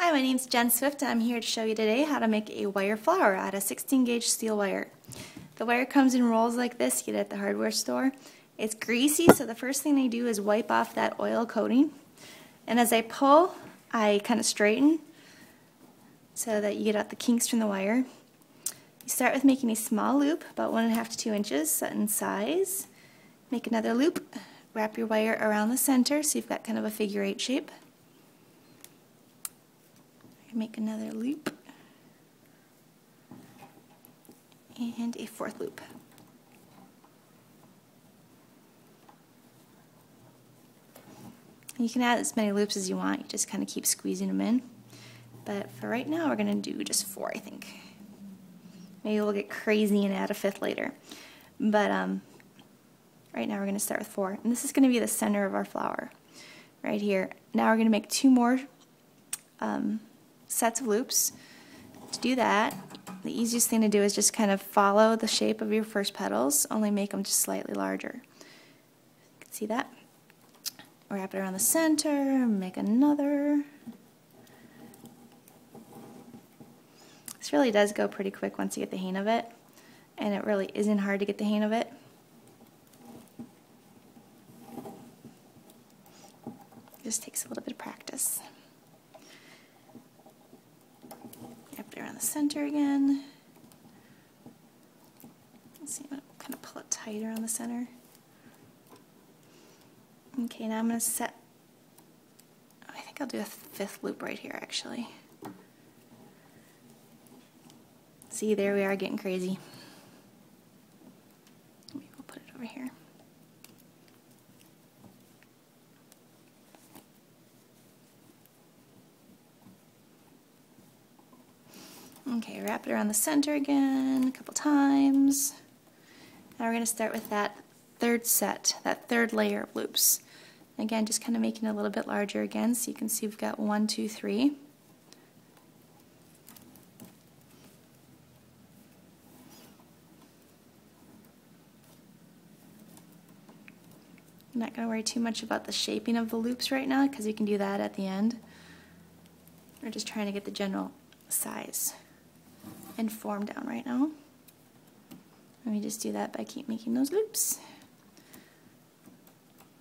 Hi, my name's Jen Swift and I'm here to show you today how to make a wire flower out of 16 gauge steel wire. The wire comes in rolls like this, you get it at the hardware store. It's greasy, so the first thing I do is wipe off that oil coating. And as I pull, I kind of straighten so that you get out the kinks from the wire. You start with making a small loop, about 1.5 to 2 inches, set in size. Make another loop, wrap your wire around the center so you've got kind of a figure 8 shape. Make another loop and a 4th loop. You can add as many loops as you want, you just kind of keep squeezing them in. But for right now we're going to do just 4, I think. Maybe we'll get crazy and add a 5th later. But right now we're going to start with 4. And this is going to be the center of our flower right here. Now we're going to make 2 more sets of loops. To do that, the easiest thing to do is just kind of follow the shape of your first petals, only make them just slightly larger. You can see that. Wrap it around the center, make another. This really does go pretty quick once you get the hang of it, and it really isn't hard to get the hang of it. It just takes a little bit of practice. Wrap it around the center again. Let's see, I'm going to kind of pull it tighter on the center. Okay, now I'm going to set, I think I'll do a 5th loop right here actually. See, there we are getting crazy. Maybe we'll put it over here. Okay, wrap it around the center again a couple times. Now we're going to start with that 3rd set, that 3rd layer of loops. Again, just kind of making it a little bit larger again so you can see we've got 1, 2, 3. I'm not going to worry too much about the shaping of the loops right now because you can do that at the end. We're just trying to get the general size and form down right now. And we just do that by keep making those loops.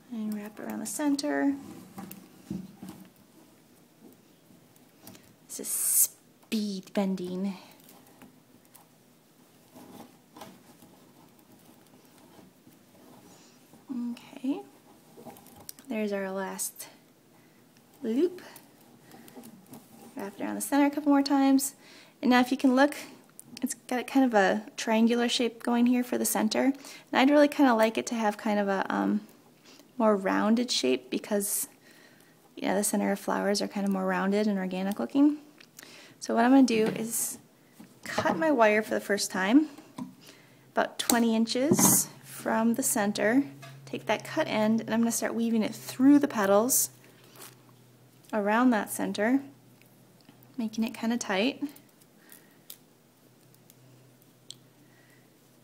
And wrap it around the center. This is speed bending. Okay, there's our last loop. Wrap it around the center a couple more times. And now if you can look, it's got kind of a triangular shape going here for the center. And I'd really kind of like it to have kind of a more rounded shape because the center of flowers are kind of more rounded and organic looking. So what I'm going to do is cut my wire for the first time, about 20 inches from the center. Take that cut end and I'm going to start weaving it through the petals around that center, making it kind of tight.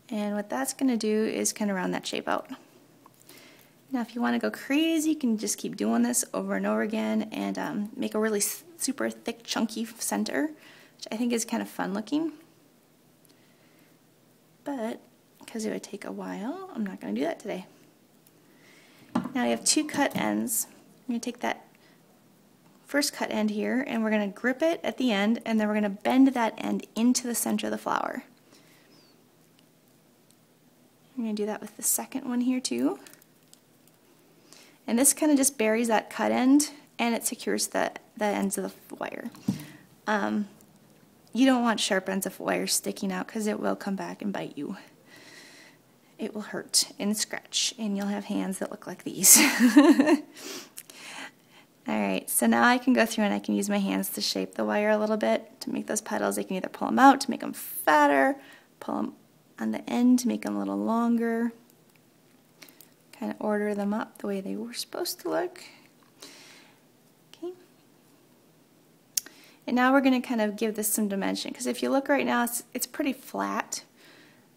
And what that's going to do is kind of round that shape out. Now if you want to go crazy, you can just keep doing this over and over again and make a really super thick chunky center, which I think is kind of fun looking. But because it would take a while, I'm not going to do that today. Now you have 2 cut ends. I'm going to take that first cut end here and we're going to grip it at the end and then we're going to bend that end into the center of the flower. I'm going to do that with the second one here too. And this kind of just buries that cut end and it secures the ends of the wire. You don't want sharp ends of wire sticking out because it will come back and bite you. It will hurt and scratch and you'll have hands that look like these. Alright, so now I can go through and I can use my hands to shape the wire a little bit to make those petals. I can either pull them out to make them fatter, pull them on the end to make them a little longer, kind of order them up the way they were supposed to look. Okay. And now we're going to kind of give this some dimension because if you look right now it's pretty flat.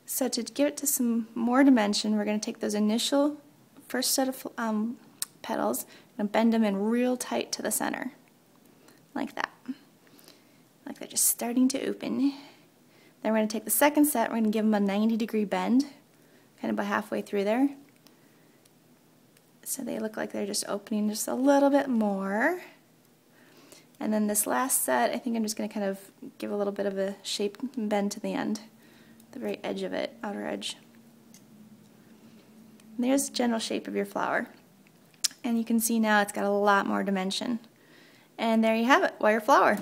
So to give it to some more dimension, we're going to take those initial first set of petals and bend them in real tight to the center, like that. like they're just starting to open. Then we're going to take the second set, we're going to give them a 90-degree bend, kind of about halfway through there. So they look like they're just opening just a little bit more. And then this last set, I think I'm just going to kind of give a little bit of a shape and bend to the end, the very edge of it, outer edge. And there's the general shape of your flower. And you can see now it's got a lot more dimension. And there you have it, wire flower.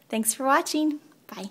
Thanks for watching. Bye.